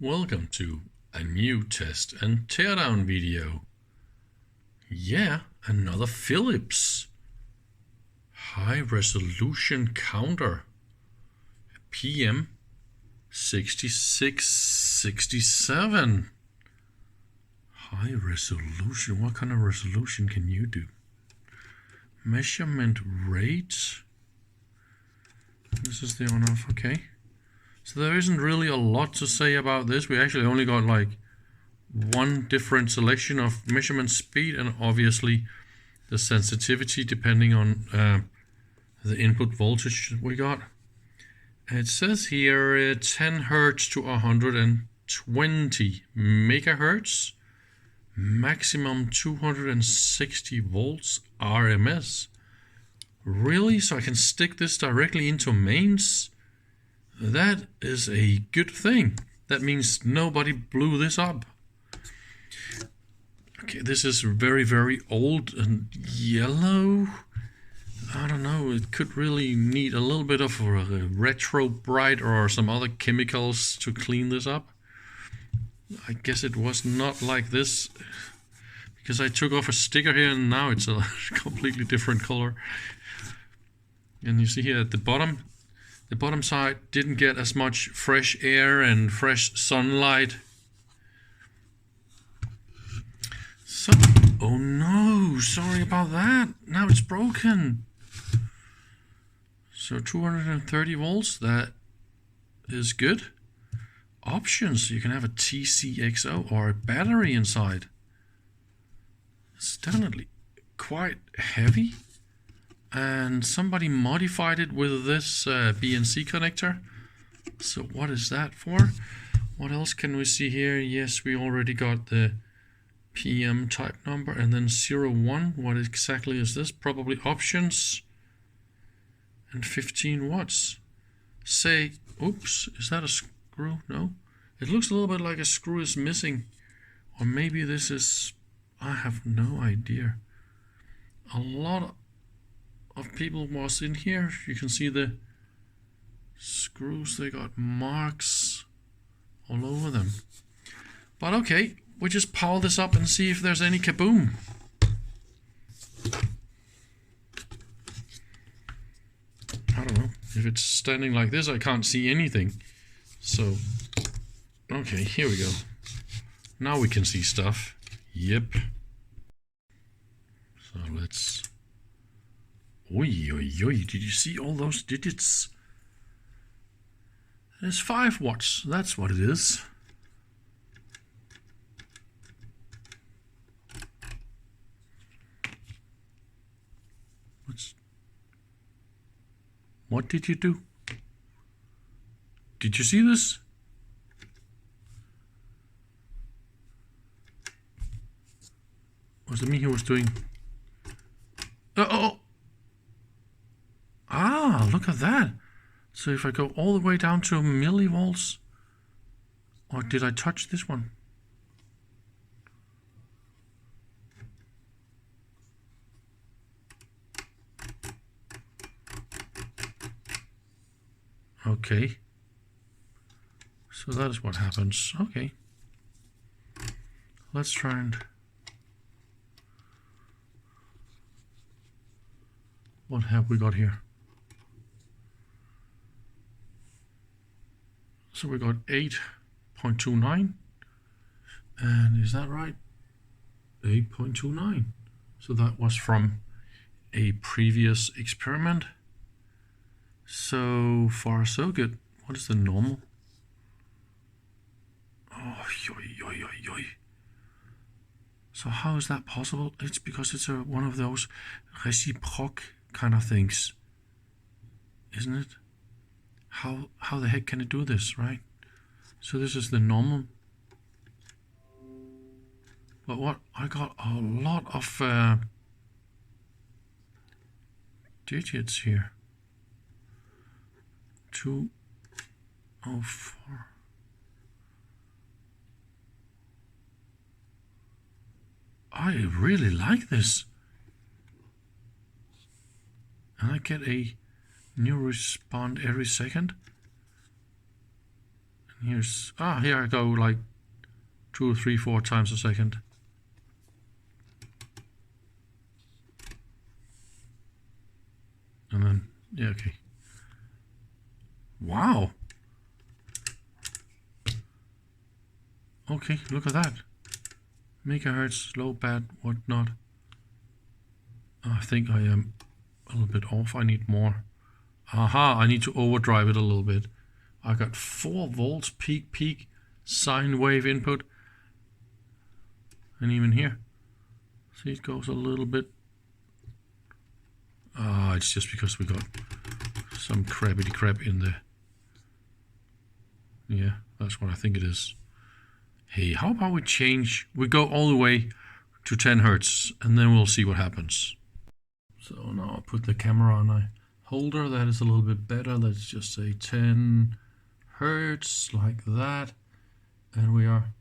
Welcome to a new test and teardown video. Yeah, another Philips High Resolution Counter PM6667 High Resolution. What kind of resolution can you do? Measurement rate. This is the on-off, okay. So there isn't really a lot to say about this. We actually only got like one different selection of measurement speed and obviously the sensitivity depending on the input voltage we got. It says here 10 Hertz to 120 megahertz, maximum 260 volts RMS. Really? So I can stick this directly into mains? That is a good thing. That means nobody blew this up. Okay, this is very, very old and yellow. I don't know, it could really need a little bit of a retro bright or some other chemicals to clean this up. I guess it was not like this because I took off a sticker here and now it's a completely different color. And you see here at the bottom side didn't get as much fresh air and fresh sunlight. So, oh no, sorry about that. Now it's broken. So 230 volts, that is good. Options, you can have a TCXO or a battery inside. It's definitely quite heavy. And somebody modified it with this BNC connector. So what is that for? What else can we see here? Yes, we already got the PM type number and then 01. What exactly is this? Probably options. And 15 watts. Say, oops, is that a screw? No. It looks a little bit like a screw is missing. Or maybe this is, I have no idea. A lot of people was in here. You can see the screws, they got marks all over them. But okay, we just power this up and see if there's any kaboom. I don't know, if it's standing like this I can't see anything. So, okay, here we go. Now we can see stuff. Yep. So let's... Oi, oi, oi, did you see all those digits? There's 5 watts, that's what it is. What did you do? Did you see this? Was it me who was doing? Oh! Ah, look at that. So if I go all the way down to millivolts, or did I touch this one? Okay. So that is what happens. Okay. Let's try and... What have we got here? So we got 8.29, and is that right? 8.29. So that was from a previous experiment. So far so good. What is the normal? Oh, yoy, yoy, yoy, yoy. So how is that possible? It's because it's one of those reciproc kind of things, isn't it? How the heck can it do this, right? So this is the normal. But what? I got a lot of digits here. 204. I really like this. And I get a new response every second. Here's, here I go like 2 or 3, 4 times a second. And then, yeah, okay. Wow. Okay, look at that. Megahertz, low, bad, whatnot. I think I am a little bit off. I need more. Aha, I need to overdrive it a little bit. I got 4 volts peak sine wave input. And even here. See, it goes a little bit. It's just because we got some crappity crap in there. Yeah, that's what I think it is. Hey, how about we change? We go all the way to 10 hertz and then we'll see what happens. So now I'll put the camera on a holder that is a little bit better. Let's just say 10 hertz like that. And we are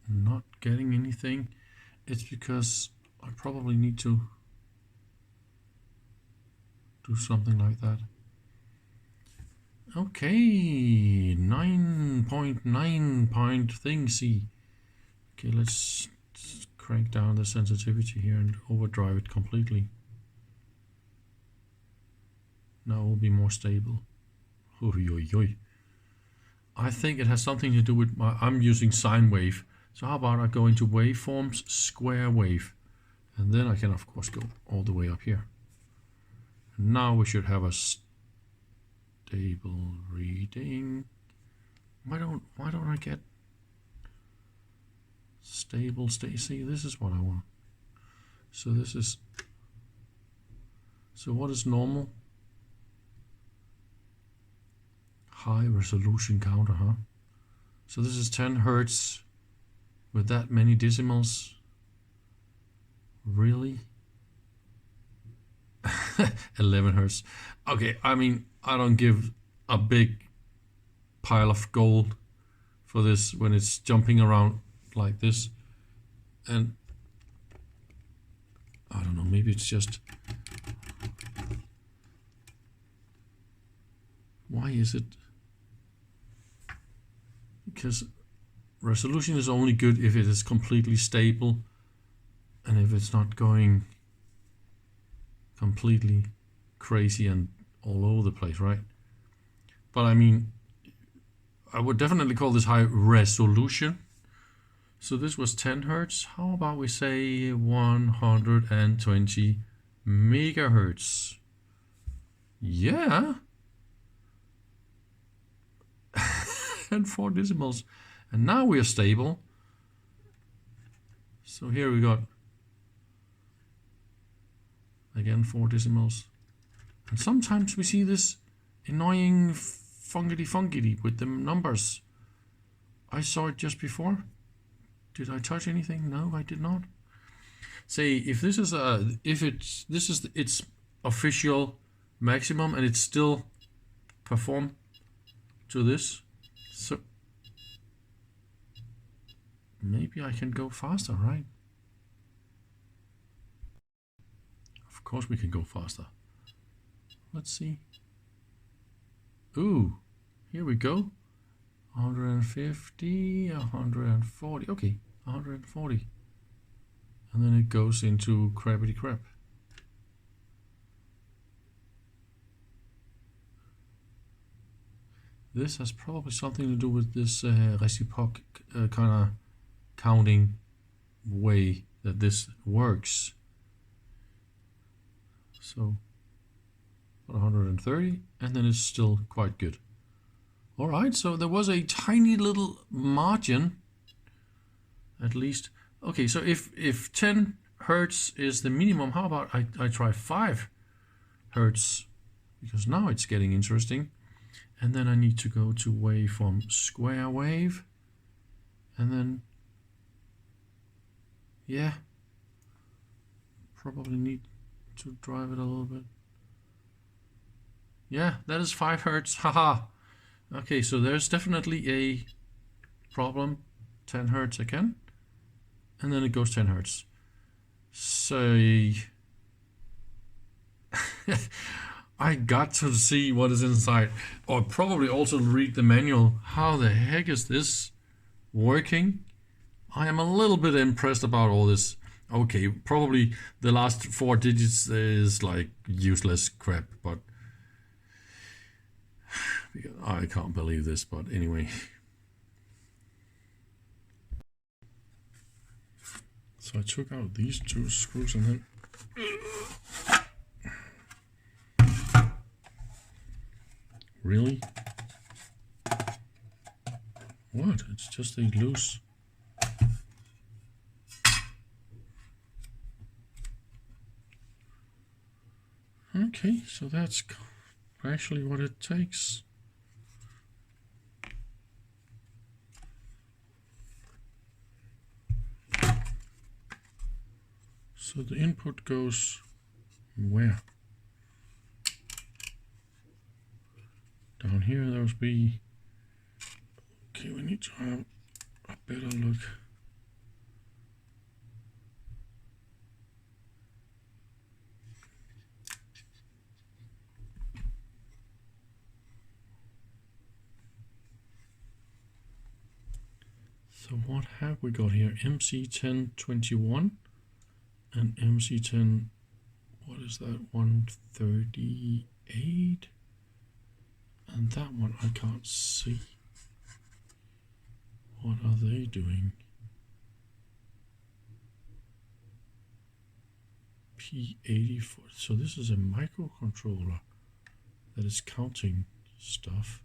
not getting anything. It's because I probably need to do something like that. Okay, 9.9 point thing C. Okay, let's crank down the sensitivity here and overdrive it completely. Now it will be more stable. Oy, oy, oy. I think it has something to do with I'm using sine wave. So how about I go into waveforms, square wave, and then I can of course go all the way up here. And now we should have a stable reading. Why don't I get stable? See, this is what I want. So this is. So what is normal? High resolution counter, huh? So this is 10 hertz with that many decimals. Really? 11 hertz. Okay, I mean, I don't give a big pile of gold for this when it's jumping around like this. And I don't know, maybe it's just. Why is it? Because resolution is only good if it is completely stable and if it's not going completely crazy and all over the place, right? But I mean, I would definitely call this high resolution. So this was 10 hertz. How about we say 120 megahertz? Yeah. And 4 decimals. And now we are stable. So here we got again 4 decimals. And sometimes we see this annoying fungity with the numbers. I saw it just before. Did I touch anything? No, I did not. Say if this is its official maximum and it's still perform to this. So maybe I can go faster, right? Of course we can go faster. Let's see. Ooh, here we go. 150, 140. Okay, 140. And then it goes into crappity crap. This has probably something to do with this reciproc kind of counting way that this works. So 130, and then it's still quite good. All right, so there was a tiny little margin, at least. Okay, so if 10 hertz is the minimum, how about I try 5 hertz, because now it's getting interesting. And then I need to go to waveform square wave. And then, yeah, probably need to drive it a little bit. Yeah, that is 5 hertz, haha. Okay, so there's definitely a problem. 10 hertz again. And then it goes 10 hertz. So I got to see what is inside, or probably also read the manual. How the heck is this working? I am a little bit impressed about all this. Okay, probably the last 4 digits is like useless crap, but I can't believe this, but anyway. So I took out these 2 screws and then really? What? It's just a loose. Okay, so that's actually what it takes. So the input goes where? Down here, there's be. Okay, we need to have a better look. So what have we got here? MC1021 and MC10, what is that? 138. And that one I can't see. What are they doing? P84. So this is a microcontroller that is counting stuff.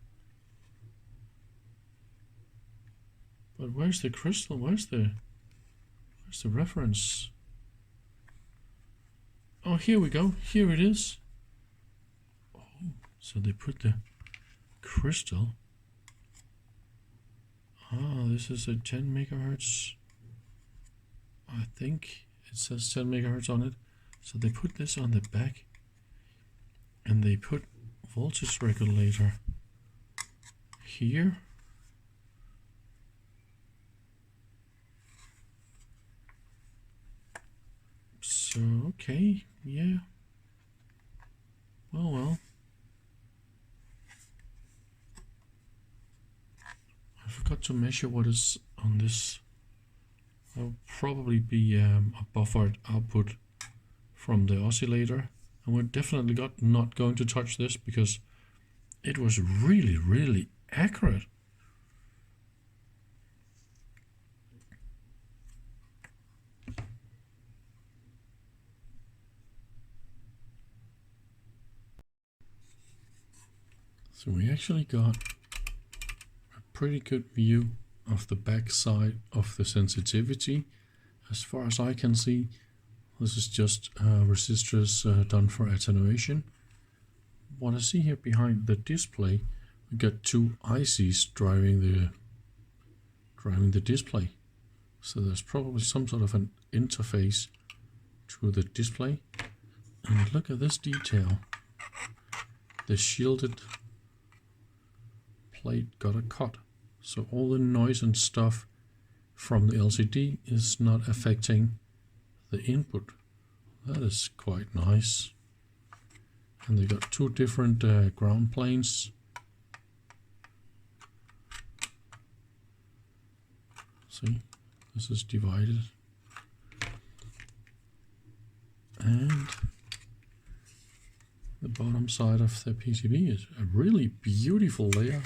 But where's the crystal? Where's the reference? Oh, here we go. Here it is. Oh, so they put the crystal. Ah, this is a 10 megahertz. I think it says 10 megahertz on it. So they put this on the back and they put voltage regulator here. So, okay, yeah. Well. I forgot to measure what is on this. There'll probably be a buffered output from the oscillator. And we're definitely not going to touch this because it was really, really accurate. So we actually got a pretty good view of the back side of the sensitivity. As far as I can see, this is just resistors done for attenuation. What I see here behind the display, we got 2 ICs driving the display. So there's probably some sort of an interface to the display. And look at this detail. The shielded plate got a cut. So all the noise and stuff from the LCD is not affecting the input. That is quite nice. And they got 2 different ground planes. See, this is divided. And the bottom side of the PCB is a really beautiful layer.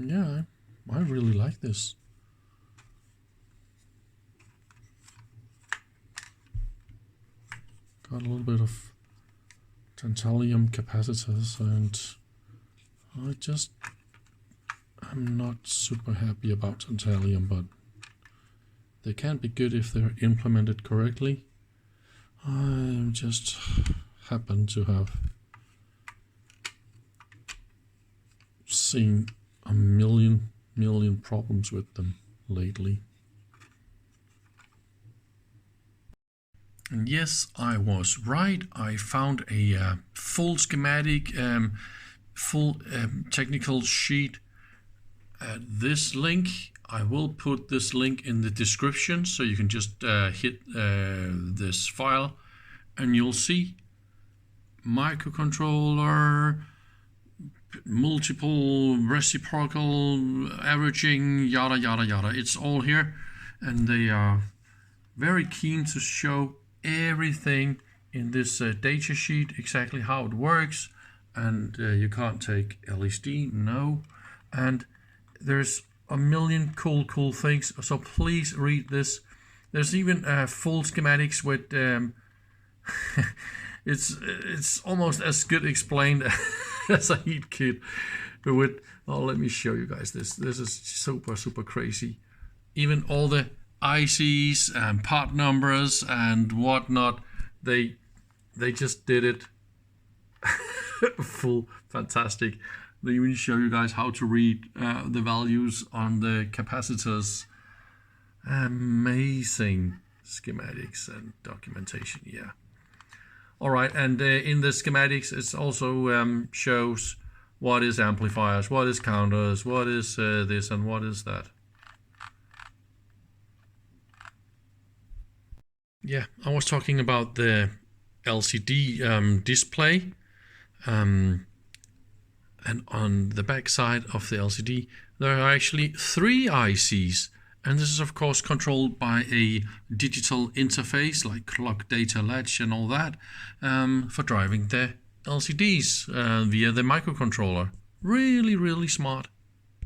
Yeah, I really like this. Got a little bit of tantalum capacitors, and I'm not super happy about tantalum, but they can be good if they're implemented correctly. I just happen to have seen a million problems with them lately. And yes, I was right. I found a full schematic, full technical sheet, this link. I will put this link in the description, so you can just hit this file and you'll see microcontroller, multiple reciprocal averaging, yada yada yada. It's all here, and they are very keen to show everything in this data sheet, exactly how it works. And you can't take LSD, no. And there's a million cool things, so please read this. There's even full schematics with it's almost as good explained as a heat kit with, oh, let me show you guys this. This is super crazy. Even all the ICs and part numbers and whatnot, they just did it full fantastic. They even show you guys how to read the values on the capacitors. Amazing schematics and documentation. Yeah. All right, and in the schematics, it also shows what is amplifiers, what is counters, what is this, and what is that. Yeah, I was talking about the LCD display, and on the back side of the LCD, there are actually 3 ICs. And this is, of course, controlled by a digital interface like clock, data, latch, and all that, for driving the LCDs via the microcontroller. Really smart.